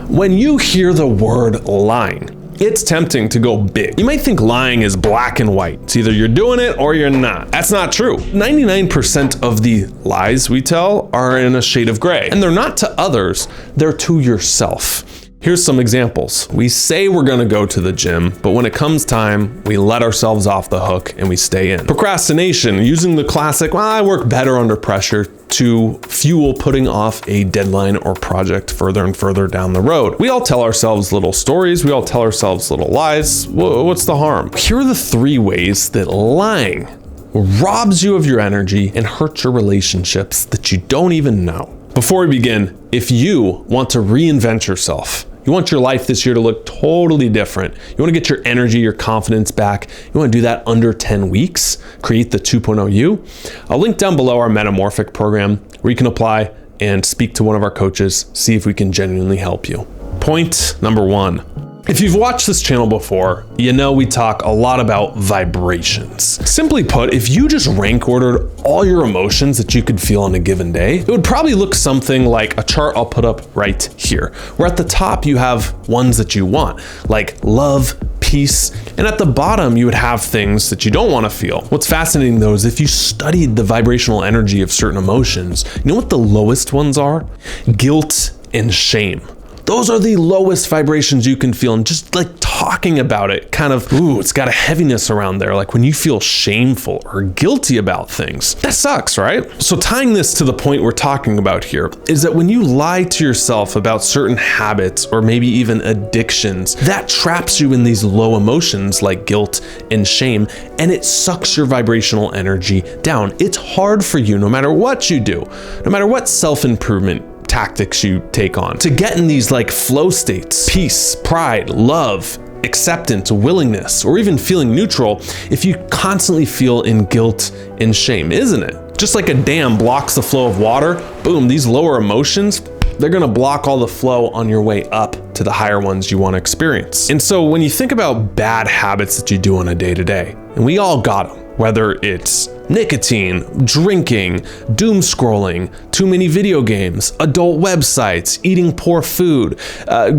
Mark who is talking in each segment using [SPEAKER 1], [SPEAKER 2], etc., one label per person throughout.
[SPEAKER 1] When you hear the word lying, it's tempting to go big. You might think lying is black and white. It's either you're doing it or you're not. That's not true. 99% of the lies we tell are in a shade of gray, and they're not to others, they're to yourself. Here's some examples. We say we're gonna go to the gym, but when it comes time, we let ourselves off the hook and we stay in. Procrastination, using the classic, well, I work better under pressure, to fuel putting off a deadline or project further and further down the road. We all tell ourselves little stories, we all tell ourselves little lies. What's the harm? Here are the 3 ways that lying robs you of your energy and hurts your relationships that you don't even know. Before we begin, if you want to reinvent yourself, you want your life this year to look totally different, you want to get your energy, your confidence back, you want to do that under 10 weeks, create the 2.0 you, I'll link down below our Metamorphic program where you can apply and speak to one of our coaches, see if we can genuinely help you. Point number 1. If you've watched this channel before, you know we talk a lot about vibrations. Simply put, if you just rank ordered all your emotions that you could feel on a given day, it would probably look something like a chart I'll put up right here, where at the top you have ones that you want, like love, peace, and at the bottom you would have things that you don't want to feel. What's fascinating though is if you studied the vibrational energy of certain emotions, you know what the lowest ones are? Guilt and shame. Those are the lowest vibrations you can feel, and just like talking about it kind of, it's got a heaviness around there, like when you feel shameful or guilty about things. That sucks, right? So tying this to the point we're talking about here is that when you lie to yourself about certain habits or maybe even addictions, that traps you in these low emotions like guilt and shame, and it sucks your vibrational energy down. It's hard for you, no matter what you do, no matter what self-improvement tactics you take on, to get in these like flow states, peace, pride, love, acceptance, willingness, or even feeling neutral if you constantly feel in guilt and shame, isn't it? Just like a dam blocks the flow of water, boom, these lower emotions, they're gonna block all the flow on your way up to the higher ones you wanna experience. And so when you think about bad habits that you do on a day-to-day, and we all got them, whether it's nicotine, drinking, doom scrolling, too many video games, adult websites, eating poor food,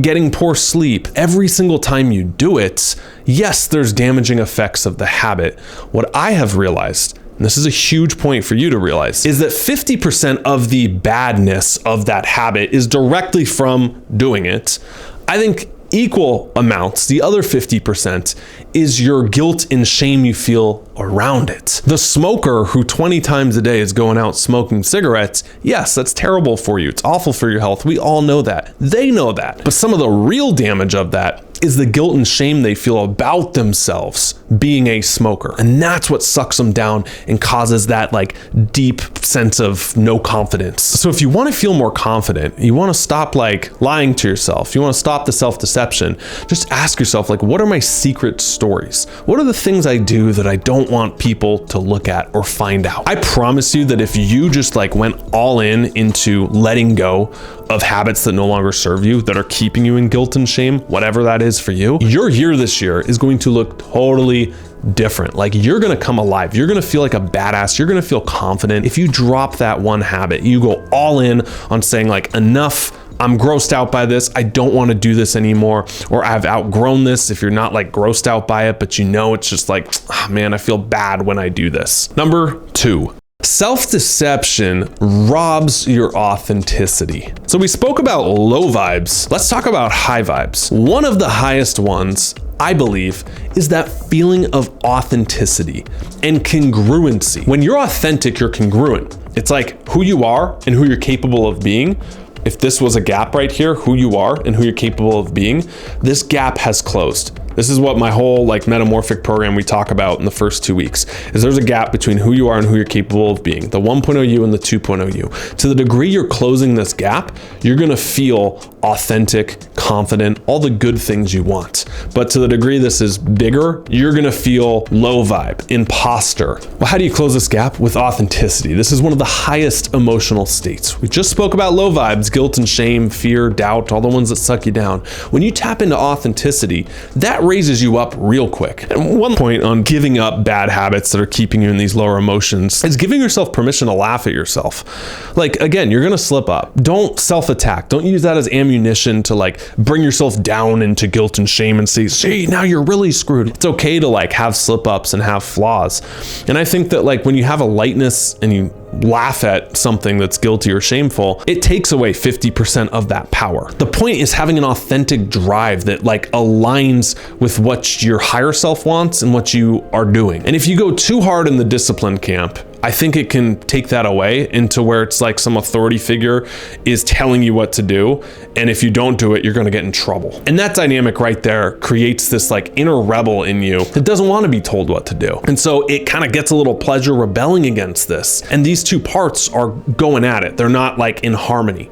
[SPEAKER 1] getting poor sleep. Every single time you do it, yes, there's damaging effects of the habit. What I have realized, and this is a huge point for you to realize, is that 50% of the badness of that habit is directly from doing it. I think equal amounts, the other 50%, is your guilt and shame you feel around it. The smoker who 20 times a day is going out smoking cigarettes, yes, that's terrible for you. It's awful for your health. We all know that. They know that. But some of the real damage of that is the guilt and shame they feel about themselves being a smoker. And that's what sucks them down and causes that like deep sense of no confidence. So if you want to feel more confident, you want to stop like lying to yourself, you want to stop the self-deception, just ask yourself, like, what are my secret stories? What are the things I do that I don't want people to look at or find out? I promise you that if you just like went all in into letting go of habits that no longer serve you, that are keeping you in guilt and shame, whatever that is for you, your year this year is going to look totally different. Like, you're gonna come alive. You're gonna feel like a badass. You're gonna feel confident. If you drop that one habit, you go all in on saying like, enough, I'm grossed out by this, I don't want to do this anymore, or I've outgrown this. If you're not like grossed out by it, but you know it's just like, oh, man, I feel bad when I do this. Number 2. Self-deception robs your authenticity. So we spoke about low vibes. Let's talk about high vibes. One of the highest ones, I believe, is that feeling of authenticity and congruency. When you're authentic, you're congruent. It's like who you are and who you're capable of being. If this was a gap right here, who you are and who you're capable of being, this gap has closed. This is what my whole like metamorphic program we talk about in the first 2 weeks, is there's a gap between who you are and who you're capable of being, the 1.0 you and the 2.0 you. To the degree you're closing this gap, you're gonna feel authentic, confident, all the good things you want. But to the degree this is bigger, you're gonna feel low vibe, imposter. Well, how do you close this gap? With authenticity. This is one of the highest emotional states. We just spoke about low vibes, guilt and shame, fear, doubt, all the ones that suck you down. When you tap into authenticity, that raises you up real quick. And one point on giving up bad habits that are keeping you in these lower emotions is giving yourself permission to laugh at yourself. Like, again, you're gonna slip up. Don't self-attack. Don't use that as ammunition to like bring yourself down into guilt and shame and say, see, now you're really screwed. It's okay to like have slip-ups and have flaws. And I think that like when you have a lightness and you laugh at something that's guilty or shameful, it takes away 50% of that power. The point is having an authentic drive that like aligns with what your higher self wants and what you are doing. And if you go too hard in the discipline camp, I think it can take that away into where it's like some authority figure is telling you what to do. And if you don't do it, you're going to get in trouble. And that dynamic right there creates this like inner rebel in you that doesn't want to be told what to do. And so it kind of gets a little pleasure rebelling against this. And these two parts are going at it. They're not like in harmony.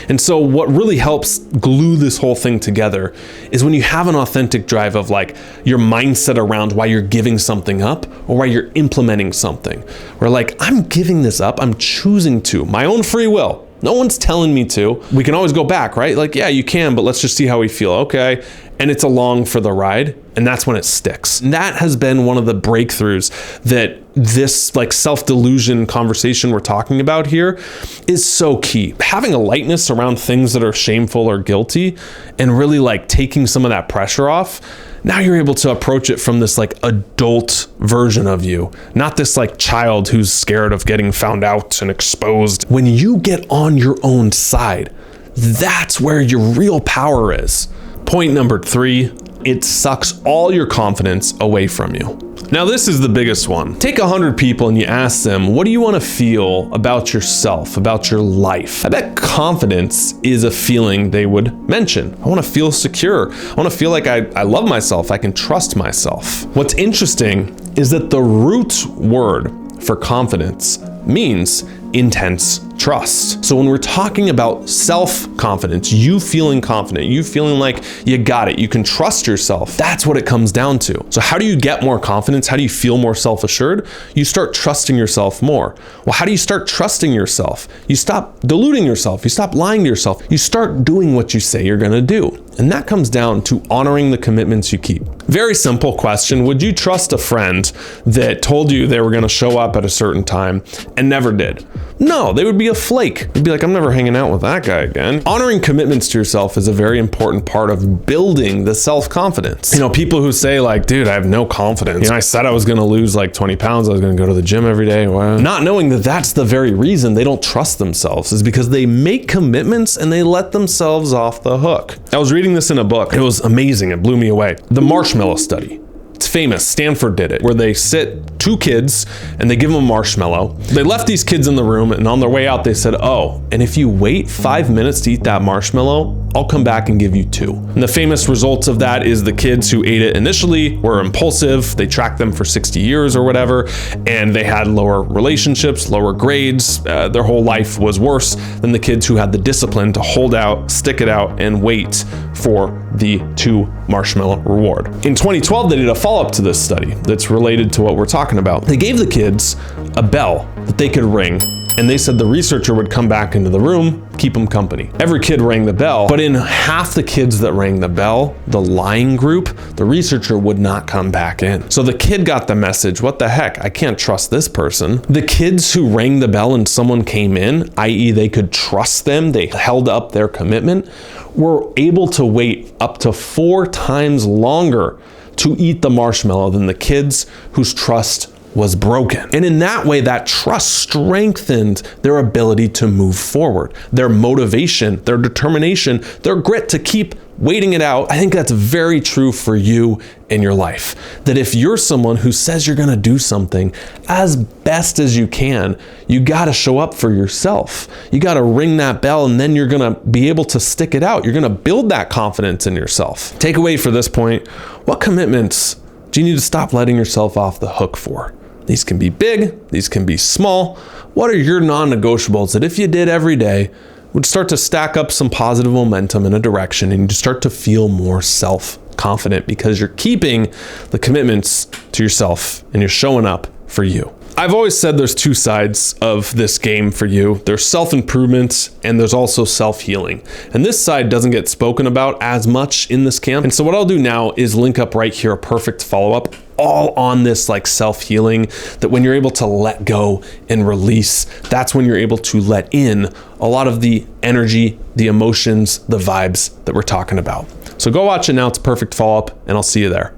[SPEAKER 1] And so what really helps glue this whole thing together is when you have an authentic drive of like your mindset around why you're giving something up or why you're implementing something. Where like, I'm giving this up, I'm choosing to, my own free will. No one's telling me to. We can always go back, right? Like, yeah, you can, but let's just see how we feel. Okay. And it's along for the ride. And that's when it sticks. And that has been one of the breakthroughs that this like self-delusion conversation we're talking about here is so key. Having a lightness around things that are shameful or guilty and really like taking some of that pressure off. Now you're able to approach it from this like adult version of you, not this like child who's scared of getting found out and exposed. When you get on your own side, that's where your real power is. Point number 3, it sucks all your confidence away from you. Now this is the biggest one. Take 100 people and you ask them, what do you want to feel about yourself, about your life? I bet confidence is a feeling they would mention. I want to feel secure. I want to feel like I love myself. I can trust myself. What's interesting is that the root word for confidence means intense trust. So when we're talking about self-confidence, you feeling confident, you feeling like you got it, you can trust yourself, that's what it comes down to. So how do you get more confidence? How do you feel more self-assured? You start trusting yourself more. Well, how do you start trusting yourself? You stop deluding yourself. You stop lying to yourself. You start doing what you say you're gonna do. And that comes down to honoring the commitments you keep. Very simple question. Would you trust a friend that told you they were gonna show up at a certain time and never did? No, they would be a flake. They'd be like, I'm never hanging out with that guy again. Honoring commitments to yourself is a very important part of building the self-confidence. You know, people who say like, dude, I have no confidence. You know, I said I was gonna lose like 20 pounds. I was gonna go to the gym every day. Well, not knowing that that's the very reason they don't trust themselves is because they make commitments and they let themselves off the hook. I was reading this in a book. It was amazing. It blew me away. The marshmallow study. It's famous. Stanford did it, where they sit 2 kids and they give them a marshmallow. They left these kids in the room, and on their way out, they said, oh, and if you wait 5 minutes to eat that marshmallow, I'll come back and give you 2. And the famous results of that is the kids who ate it initially were impulsive. They tracked them for 60 years or whatever, and they had lower relationships, lower grades. Their whole life was worse than the kids who had the discipline to hold out, stick it out, and wait for the 2 marshmallow reward. In 2012, they did a follow-up to this study that's related to what we're talking about. They gave the kids a bell that they could ring, and they said the researcher would come back into the room, keep them company. Every kid rang the bell, but in half the kids that rang the bell, the lying group, the researcher would not come back in. So the kid got the message, what the heck, I can't trust this person. The kids who rang the bell and someone came in, i.e. they could trust them, they held up their commitment, were able to wait up to 4 times longer to eat the marshmallow than the kids whose trust was broken. And in that way, that trust strengthened their ability to move forward, their motivation, their determination, their grit to keep waiting it out. I think that's very true for you in your life. That if you're someone who says you're gonna do something as best as you can, you gotta show up for yourself. You gotta ring that bell, and then you're gonna be able to stick it out. You're gonna build that confidence in yourself. Takeaway for this point, what commitments do you need to stop letting yourself off the hook for? These can be big, these can be small. What are your non-negotiables that if you did every day would start to stack up some positive momentum in a direction, and you start to feel more self-confident because you're keeping the commitments to yourself and you're showing up for you? I've always said there's two sides of this game for you. There's self-improvement and there's also self-healing. And this side doesn't get spoken about as much in this camp. And so what I'll do now is link up right here a perfect follow-up all on this like self-healing, that when you're able to let go and release, that's when you're able to let in a lot of the energy, the emotions, the vibes that we're talking about. So go watch it now. It's a perfect follow-up and I'll see you there.